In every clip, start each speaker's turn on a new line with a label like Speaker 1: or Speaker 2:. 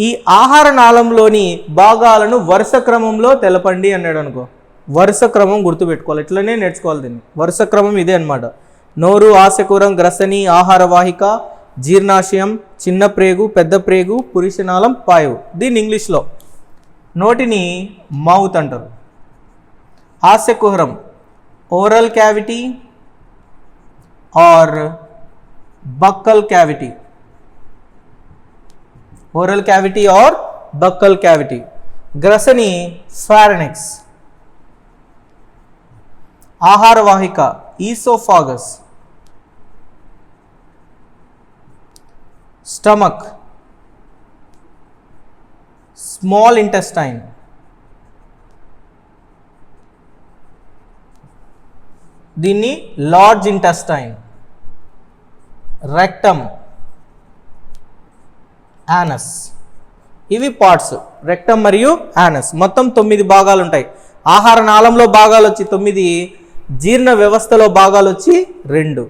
Speaker 1: ఈ ఆహార నాళంలోని భాగాలను వరుస క్రమంలో తెలపండి అన్నాడు అనుకో, వరుస క్రమం గుర్తుపెట్టుకోవాలి, ఇట్లనే నేర్చుకోవాలి దీన్ని. వరుస క్రమం ఇదే అనమాట. నోరు, ఆశకూరం, గ్రసని, ఆహార వాహిక, జీర్ణాశయం, చిన్న ప్రేగు, పెద్ద ప్రేగు, పురుషనాళం, పాయువు. దీన్ని ఇంగ్లీష్లో నోటిని మౌత్ అంటారు. ఆశకుహరం oral cavity or buccal cavity, oral cavity or buccal cavity. గ్రసని ఫారినెక్స్. ఆహార వాహిక ఈసోఫాగస్. Stomach small intestine. దీన్ని లార్జ్ ఇంటెస్టైన్. Rectum, anus. ఇవి పార్ట్స్, రెక్టమ్ మరియు యానస్. మొత్తం 9 భాగాలు ఉంటాయి. ఆహార నాళంలో భాగాలు వచ్చి 9, జీర్ణ వ్యవస్థలో భాగాలు వచ్చి 2,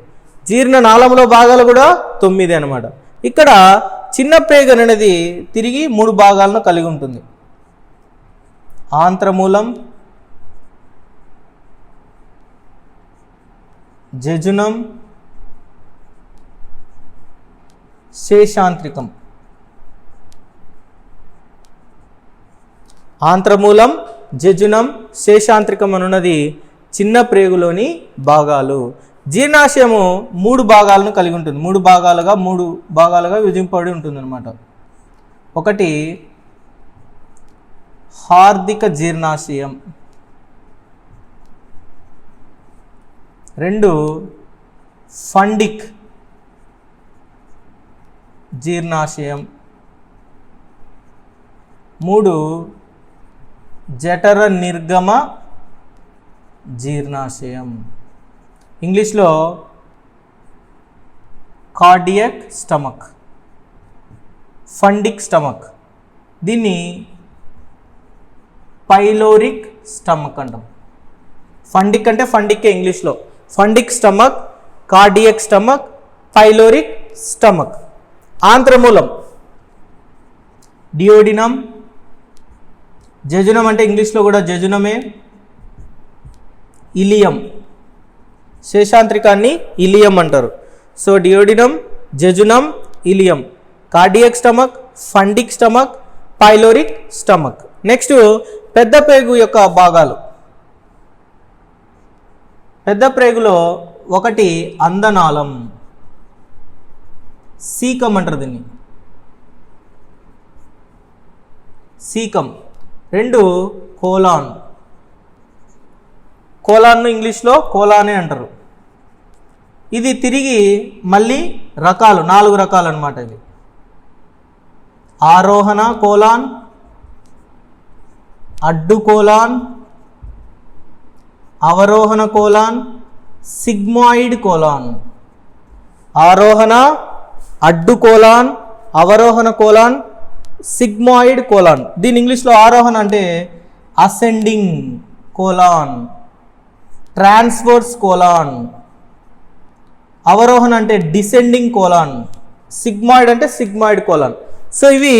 Speaker 1: జీర్ణ నాళంలో భాగాలు కూడా 9 అనమాట. ఇక్కడ చిన్న ప్రేగు అనేది తిరిగి 3 భాగాలను కలిగి ఉంటుంది. ఆంత్రమూలం, జజునం, శేషాంత్రికం. ఆంత్రమూలం, జజునం, శేషాంత్రికం అనున్నది చిన్న ప్రేగులోని భాగాలు. జీర్ణాశయము 3 భాగాలను కలిగి ఉంటుంది. 3 భాగాలుగా విభజింపబడి ఉంటుంది అనమాట. ఒకటి హార్దిక జీర్ణాశయం, 2 ఫండిక్ జీర్ణాశయం, 3 జఠర నిర్గమ జీర్ణాశయం. ఇంగ్లీష్లో కార్డియక్ స్టమక్, ఫండిక్ స్టమక్. దీన్ని పైలోరిక్ స్టమక్ అంటాం. ఫండిక్ అంటే ఫండిక్కే ఇంగ్లీష్లో. Fundic stomach, cardiac stomach, pyloric stomach. ఆంత్రమూలం డియోడినం. జజునం అంటే ఇంగ్లీష్లో కూడా జజునమే. ఇలియం, శేషాంత్రికాన్ని ఇలియం అంటారు. So duodenum, jejunum, ileum. Cardiac stomach, fundic stomach, pyloric stomach. Next పెద్ద ప్రేగు యొక్క భాగాలు. పెద్ద ప్రేగులో ఒకటి అందనాళం, సీకం అంటారు దీన్ని, సీకం. 2 కోలాన్. కోలాన్ను ఇంగ్లీష్లో కోలానే అంటారు. ఇది తిరిగి మళ్ళీ రకాలు, 4 రకాలు అనమాట. ఇది ఆరోహణ కోలాన్, అడ్డు కోలాన్, అవరోహణ కోలాన్, సిగ్మాయిడ్ కోలాన్. ఆరోహణ, అడ్డు కోలాన్, అవరోహణ కోలాన్, సిగ్మాయిడ్ కోలాన్. దీని ఇంగ్లీష్లో ఆరోహణ అంటే అసెండింగ్ కోలాన్, ట్రాన్స్వర్స్ కోలాన్. అవరోహణ అంటే డిసెండింగ్ కోలాన్. సిగ్మాయిడ్ అంటే సిగ్మాయిడ్ కోలాన్. సో ఇవి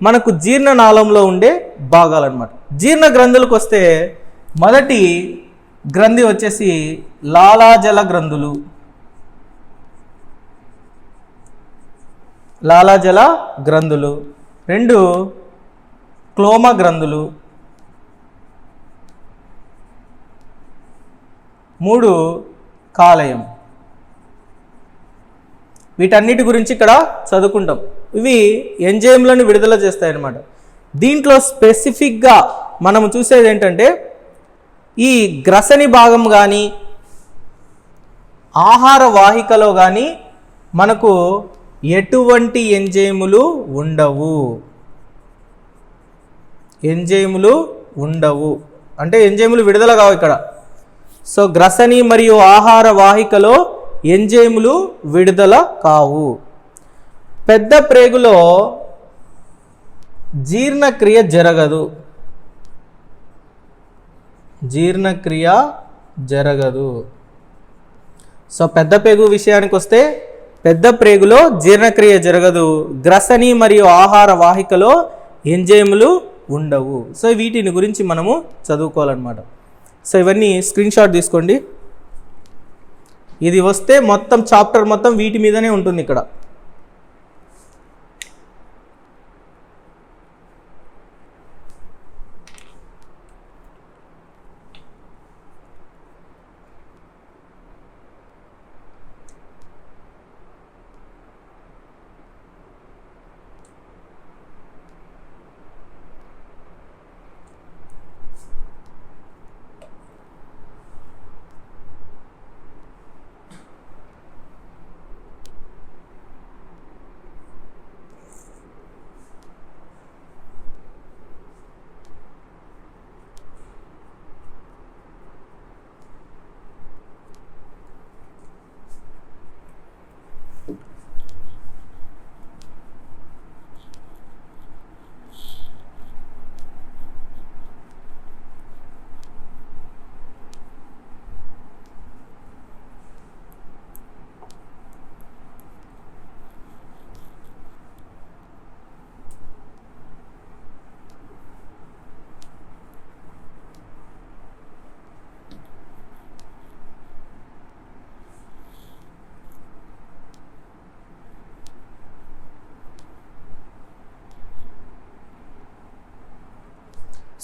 Speaker 1: మనకు జీర్ణనాళంలో ఉండే భాగాలు అన్నమాట. జీర్ణ గ్రంథులకు వస్తే మొదటి గ్రంథి వచ్చేసి లాలాజల గ్రంథులు. లాలాజల గ్రంథులు. 2 క్లోమ గ్రంథులు. 3 కాలేయం. వీటన్నిటి గురించి ఇక్కడ చదువుకుంటాం. ఇవి ఎంజైమ్లను విడుదల చేస్తాయి అన్నమాట. దీంట్లో స్పెసిఫిక్గా మనం చూసేది ఏంటంటే ఈ గ్రసని భాగం కానీ ఆహార వాహికలో కానీ మనకు ఎటువంటి ఎంజైములు ఉండవు. ఎంజైములు ఉండవు అంటే ఎంజైములు విడుదల కావు ఇక్కడ. సో గ్రసని మరియు ఆహార వాహికలో ఎంజైములు విడుదల కావు. పెద్ద ప్రేగులో జీర్ణక్రియ జరగదు. జీర్ణక్రియ జరగదు. సో పెద్ద ప్రేగు విషయానికి వస్తే పెద్ద ప్రేగులో జీర్ణక్రియ జరగదు. గ్రసని మరియు ఆహార వాహికలో ఎంజైములు ఉండవు. సో వీటిని గురించి మనము చదువుకోవాలన్నమాట. సో ఇవన్నీ స్క్రీన్ షాట్ తీసుకోండి. ఇది వస్తే మొత్తం చాప్టర్ మొత్తం వీటి మీదనే ఉంటుంది ఇక్కడ.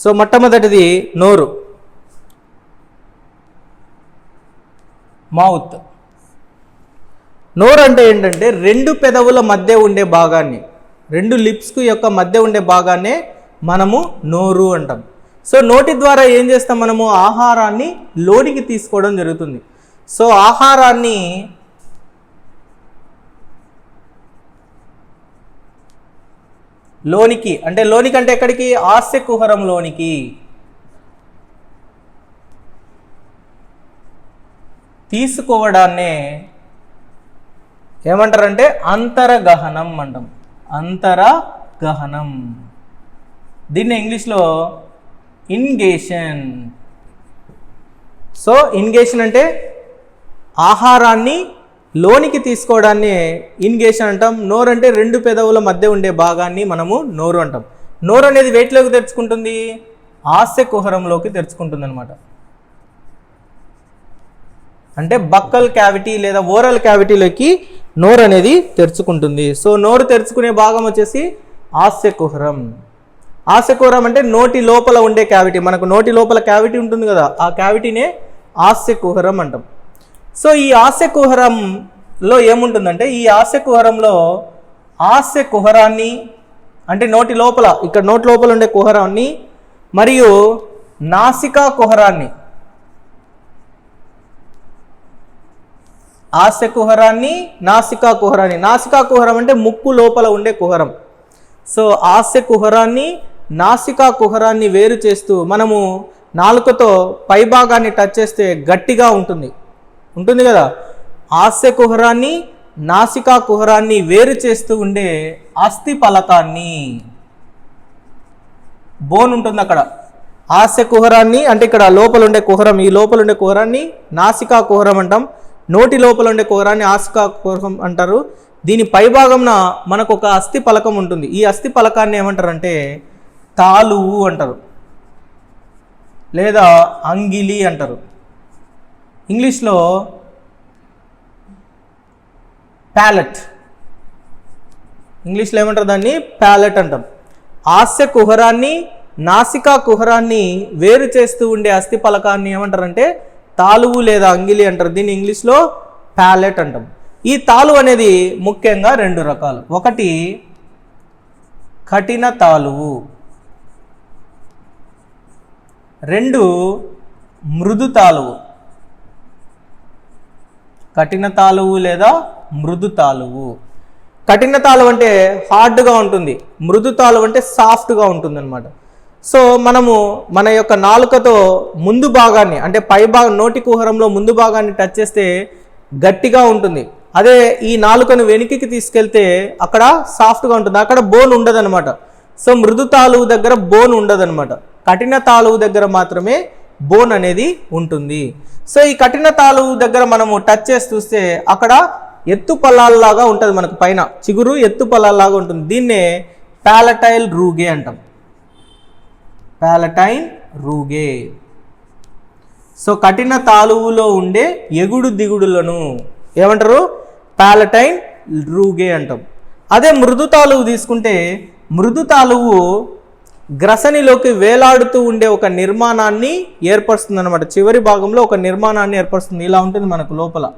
Speaker 1: సో మొట్టమొదటిది నోరు, మౌత్. నోరు అంటే ఏంటంటే రెండు పెదవుల మధ్య ఉండే భాగాన్ని, రెండు లిప్స్కు యొక్క మధ్య ఉండే భాగాన్నే మనము నోరు అంటాం. సో నోటి ద్వారా ఏం చేస్తాం, మనము ఆహారాన్ని లోనికి తీసుకోవడం జరుగుతుంది. సో ఆహారాన్ని లోనికి అంటే ఎక్కడికి, ఆస్య కుహరంలోనికి తీసుకోవడాన్నే ఏమంటారంటే అంతరగహనం అంటాం. అంతరగహనం. దీన్ని ఇంగ్లీష్లో ఇన్గేషన్. సో ఇన్గేషన్ అంటే ఆహారాన్ని లోనికి తీసుకోవడాన్ని ఇన్గేషన్ అంటాం. నోరు అంటే రెండు పెదవుల మధ్య ఉండే భాగాన్ని మనము నోరు అంటాం. నోరు అనేది వేటిలోకి తెరుచుకుంటుంది, ఆస్య కుహరంలోకి తెరుచుకుంటుంది అనమాట. అంటే బక్కల్ క్యావిటీ లేదా ఓరల్ క్యావిటీలోకి నోరు అనేది తెరుచుకుంటుంది. సో నోరు తెరుచుకునే భాగం వచ్చేసి ఆస్య కుహరం. ఆస్య కుహరం అంటే నోటి లోపల ఉండే క్యావిటీ. మనకు నోటి లోపల క్యావిటీ ఉంటుంది కదా, ఆ క్యావిటీనే ఆస్య కుహరం అంటాం. సో ఈ ఆస్య కుహరంలో ఏముంటుందంటే, ఈ ఆస్య కుహరంలో ఆస్య కుహరాన్ని అంటే నోటి లోపల, ఇక్కడ నోటి లోపల ఉండే కుహరాన్ని మరియు నాసికా కుహరాన్ని, ఆస్య కుహరాన్ని నాసికా కుహరాన్ని. నాసికా కుహరం అంటే ముక్కు లోపల ఉండే కుహరం. సో ఆస్య కుహరాన్ని నాసికా కుహరాన్ని వేరు చేస్తూ మనము నాలుకతో పైభాగాన్ని టచ్ చేస్తే గట్టిగా ఉంటుంది కదా. ఆస్య కుహరాన్ని నాసికా కుహరాన్ని వేరు చేస్తూ ఉండే అస్థి ఫలకాన్ని, బోన్ ఉంటుంది అక్కడ. ఆస్య కుహరాన్ని అంటే ఇక్కడ లోపల ఉండే కుహరం, ఈ లోపల ఉండే కుహరాన్ని నాసికా కుహరం అంటాం. నోటి లోపల ఉండే కుహరాన్ని ఆసికా కుహరం అంటారు. దీని పైభాగంన మనకు ఒక అస్థి ఫలకం ఉంటుంది. ఈ అస్థి ఫలకాన్ని ఏమంటారంటే తాలువు అంటారు లేదా అంగిలి అంటారు. ఇంగ్లీష్లో ప్యాలెట్, ఇంగ్లీష్లో ఏమంటారు దాన్ని, ప్యాలెట్ అంటాం. ఆస్య కుహరాన్ని నాసికా కుహరాన్ని వేరు చేస్తూ ఉండే అస్థి ఫలకాన్ని ఏమంటారంటే తాలువు లేదా అంగిలి అంటారు. దీన్ని ఇంగ్లీష్లో ప్యాలెట్ అంటాం. ఈ తాలువు అనేది ముఖ్యంగా రెండు రకాలు. ఒకటి కఠిన తాలువు, రెండు మృదు తాలువు. కఠిన తాలువు లేదా మృదు తాలువు. కఠిన తాలువు అంటే హార్డ్గా ఉంటుంది, మృదు తాలువు అంటే సాఫ్ట్గా ఉంటుంది అనమాట. సో మనము మన యొక్క నాలుకతో ముందు భాగాన్ని అంటే పై భాగం నోటి కుహరంలో ముందు భాగాన్ని టచ్ చేస్తే గట్టిగా ఉంటుంది. అదే ఈ నాలుకను వెనుకకి తీసుకెళ్తే అక్కడ సాఫ్ట్గా ఉంటుంది, అక్కడ బోన్ ఉండదన్నమాట. సో మృదు తాలువు దగ్గర బోన్ ఉండదన్నమాట. కఠిన తాలువు దగ్గర మాత్రమే బోన్ అనేది ఉంటుంది. సో ఈ కఠిన తాలువు దగ్గర మనము టచ్ చేసి చూస్తే అక్కడ ఎత్తు పల్లాల్లాగా ఉంటుంది, మనకు పైన చిగురు ఎత్తు పల్లాల్లాగా ఉంటుంది. దీన్నే ప్యాలటైల్ రూగే అంటాం. ప్యాలటైన్ రూగే. సో కఠిన తాలువులో ఉండే ఎగుడు దిగుడులను ఏమంటారు? ప్యాలటైన్ రూగే అంటాం. అదే మృదు తాలువు తీసుకుంటే మృదు తాలువు గ్రసనిలోకి వేలాడుతూ ఉండే ఒక నిర్మాణాన్ని ఏర్పరుస్తుంది అనమాట. చివరి భాగంలో ఒక నిర్మాణాన్ని ఏర్పరుస్తుంది. ఇలా ఉంటుంది మనకు లోపల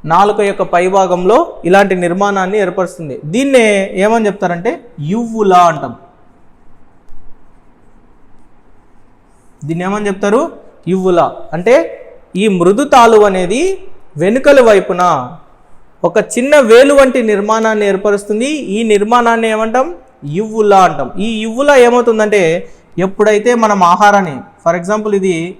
Speaker 1: నాలుక యొక్క పై భాగంలో ఇలాంటి నిర్మాణాన్ని ఏర్పరుస్తుంది. దీన్నే ఏమని చెప్తారంటే యువ్వులా అంటాం. దీన్ని ఏమని చెప్తారు? యువ్వులా. అంటే ఈ మృదు తాలువు అనేది వెనుకల వైపున ఒక చిన్న వేలు వంటి నిర్మాణాన్ని ఏర్పరుస్తుంది. ఈ నిర్మాణాన్ని ఏమంటాం? యువ్వులా అంటాం. ఈ యువ్వులా ఏమవుతుందంటే ఎప్పుడైతే మనం ఆహారాన్ని, ఫర్ ఎగ్జాంపుల్ ఇది